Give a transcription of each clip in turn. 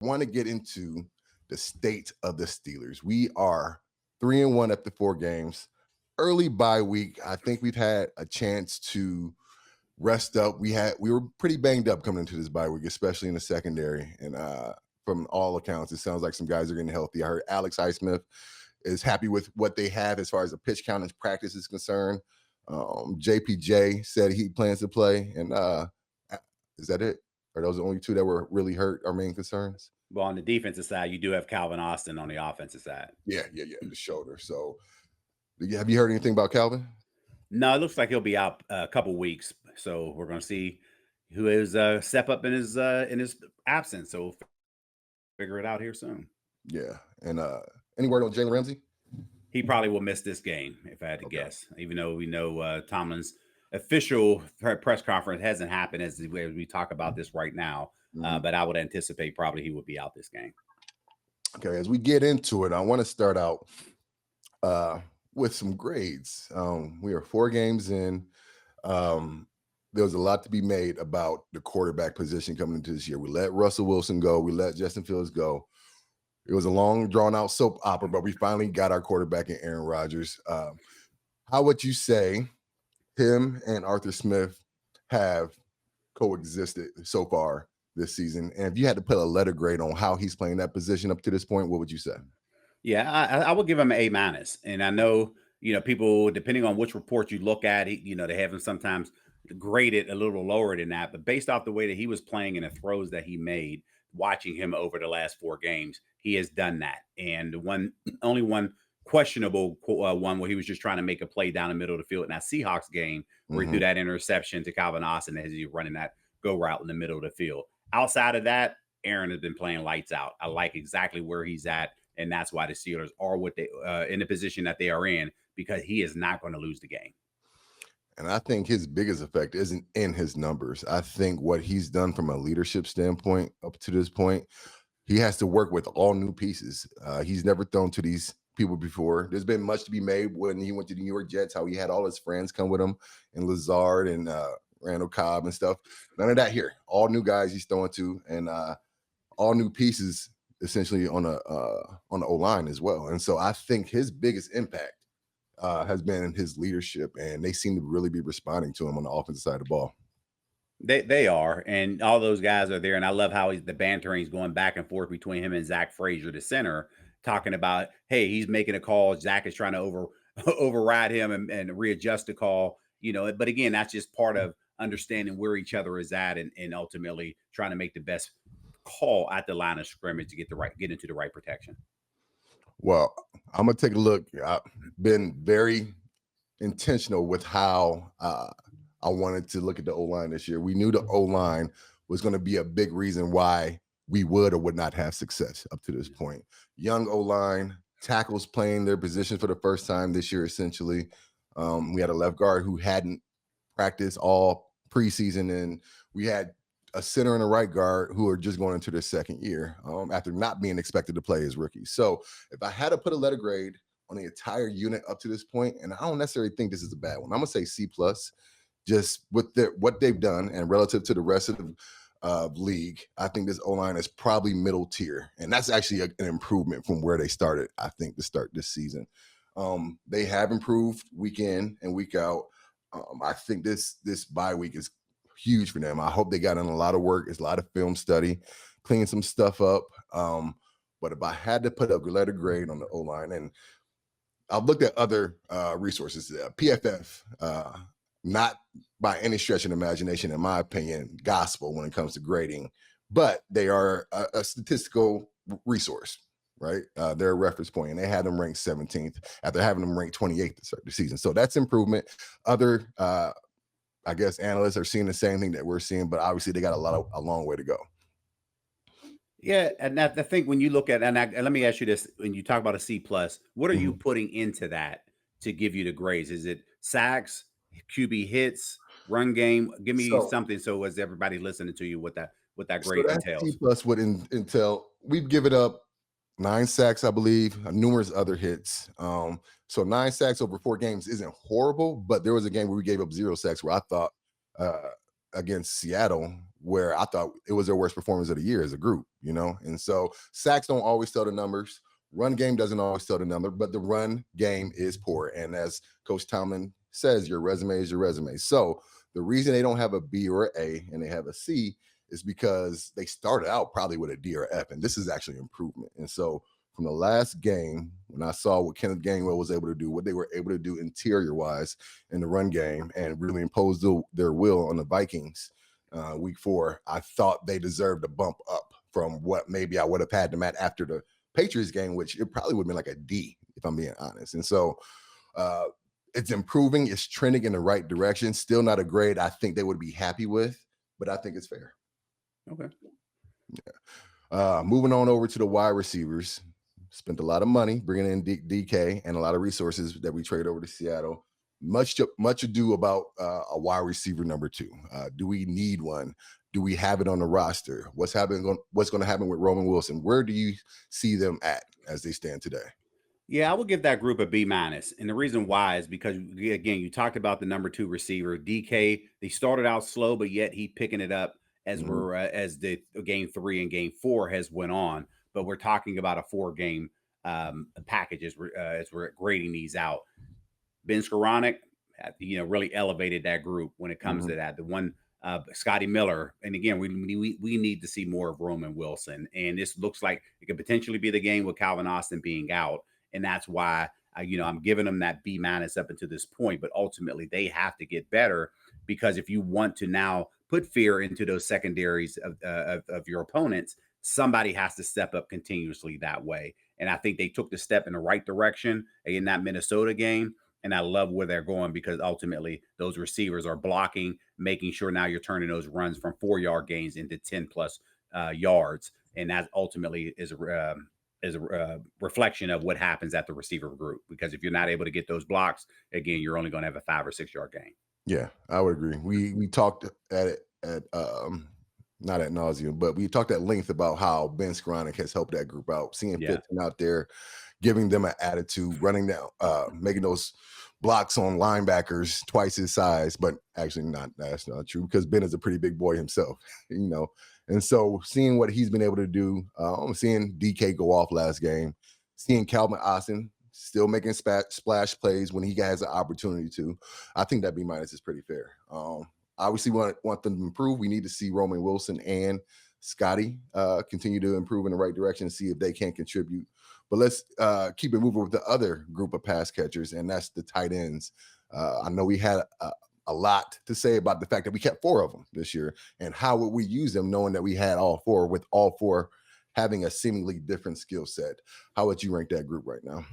want to get into the state of the Steelers. We are 3-1 after 4 games. Early bye week. I think we've had a chance to rest up. We were pretty banged up coming into this bye week, especially in the secondary. And from all accounts, it sounds like some guys are getting healthy. I heard Alex Highsmith is happy with what they have as far as the pitch count and practice is concerned. JPJ said he plans to play. And is that it? Are those the only two that were really hurt, our main concerns? Well, on the defensive side, you do have Calvin Austin on the offensive side. Yeah, the shoulder. So have you heard anything about Calvin? No, it looks like he'll be out a couple weeks. So we're going to see who is step up in his absence. So we'll figure it out here soon. Yeah. And any word on Jalen Ramsey? He probably will miss this game, if I had to Okay. guess. Even though we know Tomlin's official press conference hasn't happened as we talk about this right now. But I would anticipate probably he would be out this game. Okay, as we get into it, I want to start out with some grades. We are 4 games in. There's a lot to be made about the quarterback position coming into this year. We let Russell Wilson go. We let Justin Fields go. It was a long, drawn-out soap opera, but we finally got our quarterback in Aaron Rodgers. How would you say him and Arthur Smith have coexisted so far this season? And if you had to put a letter grade on how he's playing that position up to this point, what would you say? Yeah, I would give him an A-. And I know, people, depending on which report you look at, they have him sometimes graded a little lower than that. But based off the way that he was playing and the throws that he made, watching him over the last 4 games, he has done that. And only one questionable one where he was just trying to make a play down the middle of the field in that Seahawks game where he threw that interception to Calvin Austin as he's running that go route in the middle of the field. Outside of that, Aaron has been playing lights out. I like exactly where he's at. And that's why the Steelers are what they in the position that they are in, because he is not going to lose the game. And I think his biggest effect isn't in his numbers. I think what he's done from a leadership standpoint up to this point, he has to work with all new pieces. He's never thrown to these people before. There's been much to be made when he went to the New York Jets, how he had all his friends come with him, and Lazard and Randall Cobb and stuff. None of that here. All new guys he's throwing to, and all new pieces essentially on the O-line as well. And so I think his biggest impact has been in his leadership, and they seem to really be responding to him on the offensive side of the ball. They are, and all those guys are there. And I love how the bantering is going back and forth between him and Zach Frazier, the center, talking about, hey, he's making a call. Zach is trying to override him and readjust the call. But again, that's just part of understanding where each other is at, and ultimately trying to make the best call at the line of scrimmage to get into the right protection. Well, I'm gonna take a look. I've been very intentional with how I wanted to look at the O-line this year. We knew the O-line was going to be a big reason why we would or would not have success up to this point. Young O-line, tackles playing their position for the first time this year, essentially. We had a left guard who hadn't practiced all preseason, and we had a center and a right guard who are just going into their second year after not being expected to play as rookies. So if I had to put a letter grade on the entire unit up to this point, and I don't necessarily think this is a bad one, I'm going to say C+, just with what they've done and relative to the rest of the league. I think this O-line is probably middle tier, and that's actually an improvement from where they started, I think, to start this season. They have improved week in and week out. I think this bye week is huge for them. I hope they got in a lot of work. It's a lot of film study, clean some stuff up. But if I had to put a letter grade on the O-line, and I've looked at other resources, PFF, not by any stretch of imagination, in my opinion, gospel when it comes to grading, but they are a statistical resource, right? They're a reference point, and they had them ranked 17th after having them ranked 28th to start the season. So that's improvement. Other I guess analysts are seeing the same thing that we're seeing, but obviously they got a long way to go. Yeah, and I think when you look at, and let me ask you this: when you talk about a C+, what are you putting into that to give you the grades? Is it sacks, QB hits, run game? Give me something so as everybody listening to you what that grade that entails. C+ would entail we've given up 9 sacks, I believe, numerous other hits. So 9 sacks over 4 games isn't horrible, but there was a game where we gave up 0 sacks where I thought against Seattle, where I thought it was their worst performance of the year as a group, and so sacks don't always tell the numbers. Run game doesn't always tell the number, but the run game is poor. And as Coach Tomlin says, your resume is your resume. So the reason they don't have a B or an A and they have a C is because they started out probably with a D or F, and this is actually improvement. And so from the last game, when I saw what Kenneth Gainwell was able to do, what they were able to do interior-wise in the run game and really impose their will on the Vikings week 4, I thought they deserved a bump up from what maybe I would have had them at after the Patriots game, which it probably would have been like a D, if I'm being honest. And so it's improving. It's trending in the right direction. Still not a grade I think they would be happy with, but I think it's fair. Okay. Yeah. Moving on over to the wide receivers. Spent a lot of money bringing in DK and a lot of resources that we trade over to Seattle. Much ado about a wide receiver number 2. Do we need one? Do we have it on the roster? What's going to happen with Roman Wilson? Where do you see them at as they stand today? Yeah, I would give that group a B minus. And the reason why is because, again, you talked about the number 2 receiver, DK. They started out slow, but yet he picking it up as we're as the game 3 and game 4 has went on. But we're talking about a 4-game package as we're grading these out. Ben Skoranek, really elevated that group when it comes to that. The one Scotty Miller, and again, we need to see more of Roman Wilson. And this looks like it could potentially be the game with Calvin Austin being out, and that's why I'm giving them that B minus up until this point. But ultimately, they have to get better, because if you want to now put fear into those secondaries of your opponents, somebody has to step up continuously that way. And I think they took the step in the right direction in that Minnesota game. And I love where they're going, because ultimately those receivers are blocking, making sure now you're turning those runs from 4-yard gains into 10 plus yards. And that ultimately is a reflection of what happens at the receiver group. Because if you're not able to get those blocks, again, you're only going to have a 5 or 6 yard gain. Yeah, I would agree. We talked at it not at nauseum, but we talked at length about how Ben Skoranek has helped that group out, seeing 15 out there, giving them an attitude, running down, making those blocks on linebackers twice his size, but actually that's not true, because Ben is a pretty big boy himself, And so seeing what he's been able to do, seeing DK go off last game, seeing Calvin Austin still making splash plays when he has an opportunity to, I think that B minus is pretty fair. Obviously, want them to improve. We need to see Roman Wilson and Scotty continue to improve in the right direction and see if they can contribute. But let's keep it moving with the other group of pass catchers, and that's the tight ends. I know we had a lot to say about the fact that we kept 4 of them this year, and how would we use them knowing that we had all 4, with all 4 having a seemingly different skill set. How would you rank that group right now?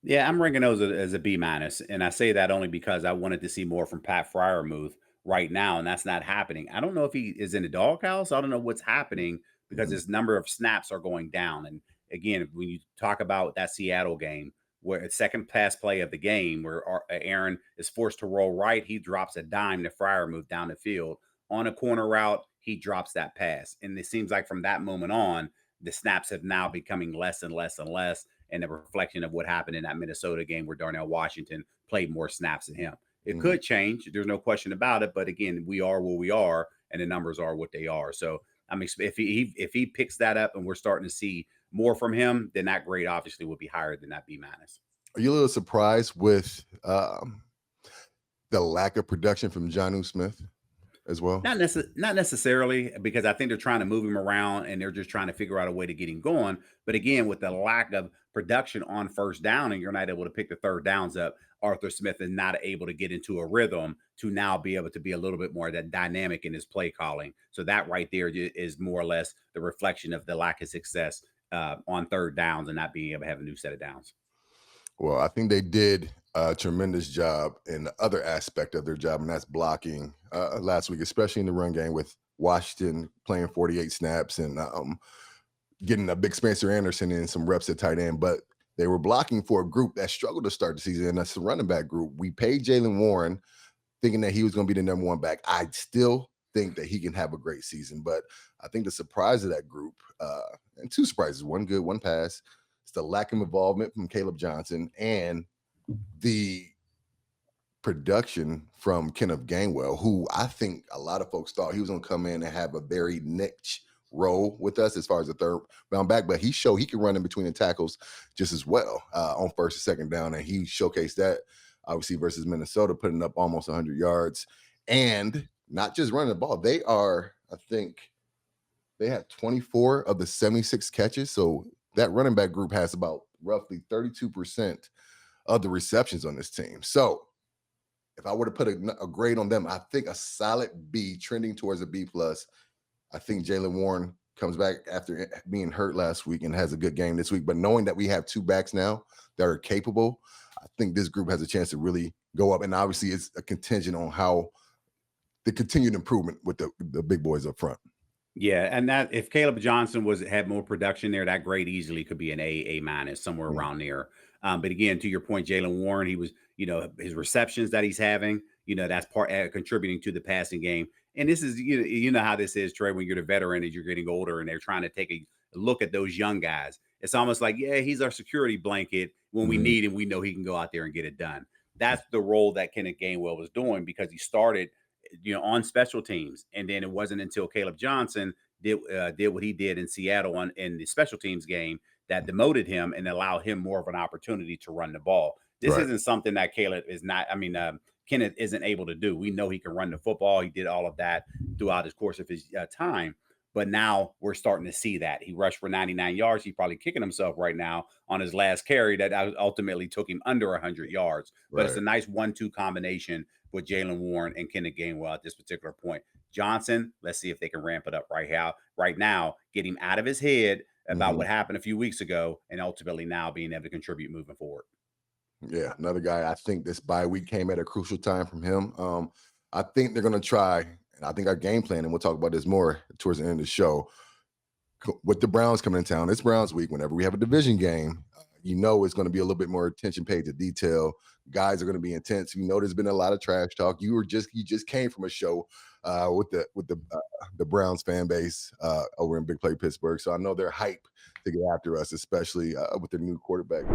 Yeah, I'm ranking those as a B minus, and I say that only because I wanted to see more from Pat Fryermuth right now, and that's not happening. I don't know if he is in the doghouse. I don't know what's happening, because his number of snaps are going down. And again, when you talk about that Seattle game, where it's second pass play of the game, where Aaron is forced to roll right, he drops a dime to Fryermuth down the field on a corner route. He drops that pass, and it seems like from that moment on, the snaps have now becoming less and less and less, and a reflection of what happened in that Minnesota game where Darnell Washington played more snaps than him. It could change. There's no question about it. But again, we are where we are, and the numbers are what they are. So if he picks that up and we're starting to see more from him, then that grade obviously would be higher than that B minus. Are you a little surprised with the lack of production from Jonnu Smith as well? Not necessarily, because I think they're trying to move him around and they're just trying to figure out a way to get him going. But again, with the lack of production on first down, and you're not able to pick the third downs up, Arthur Smith is not able to get into a rhythm to now be able to be a little bit more that dynamic in his play calling. So that right there is more or less the reflection of the lack of success on third downs and not being able to have a new set of downs. Well, I think they did a tremendous job in the other aspect of their job, and that's blocking last week, especially in the run game, with Washington playing 48 snaps and getting a big Spencer Anderson in some reps at tight end. But they were blocking for a group that struggled to start the season, and that's the running back group. We paid Jaylen Warren thinking that he was going to be the number 1 back. I still think that he can have a great season, but I think the surprise of that group, and 2 surprises, 1 good, 1 pass, it's the lack of involvement from Caleb Johnson and the production from Kenneth Gainwell, who I think a lot of folks thought he was going to come in and have a very niche role with us as far as the third round back, but he showed he can run in between the tackles just as well on first and second down, and he showcased that obviously versus Minnesota, putting up almost 100 yards and not just running the ball. They are, I think, they had 24 of the 76 catches, so that running back group has about roughly 32% of the receptions on this team. So if I were to put a grade on them, I think a solid B, trending towards a B plus. I think Jaylen Warren comes back after being hurt last week and has a good game this week. But knowing that we have two backs now that are capable, I think this group has a chance to really go up. And obviously, it's a contingent on how the continued improvement with the big boys up front. Yeah, and that if Caleb Johnson had more production there, that grade easily could be an A minus somewhere Mm. around there. But again, to your point, Jaylen Warren, he was, his receptions that he's having, that's part contributing to the passing game. And this is, you know how this is, Trey, when you're the veteran and you're getting older and they're trying to take a look at those young guys. It's almost like, yeah, he's our security blanket when we need him. We know he can go out there and get it done. That's the role that Kenneth Gainwell was doing because he started on special teams. And then it wasn't until Caleb Johnson did what he did in Seattle in the special teams game that demoted him and allowed him more of an opportunity to run the ball. This Right. isn't something that Caleb is not. Kenneth isn't able to do. We know he can run the football. He did all of that throughout his course of his time. But now we're starting to see that he rushed for 99 yards. He's probably kicking himself right now on his last carry that ultimately took him under 100 yards. But it's a nice 1-2 combination with Jaylen Warren and Kenneth Gainwell at this particular point. Johnson, let's see if they can ramp it up right now, get him out of his head about what happened a few weeks ago, and ultimately now being able to contribute moving forward. Yeah, another guy. I think this bye week came at a crucial time from him. I think they're going to try, and I think our game plan, and we'll talk about this more towards the end of the show, with the Browns coming in town. It's Browns week. Whenever we have a division game, it's going to be a little bit more attention paid to detail. Guys are going to be intense. There's been a lot of trash talk. You just came from a show with the Browns fan base over in Big Play Pittsburgh, so I know they're hyped to get after us, especially with their new quarterback.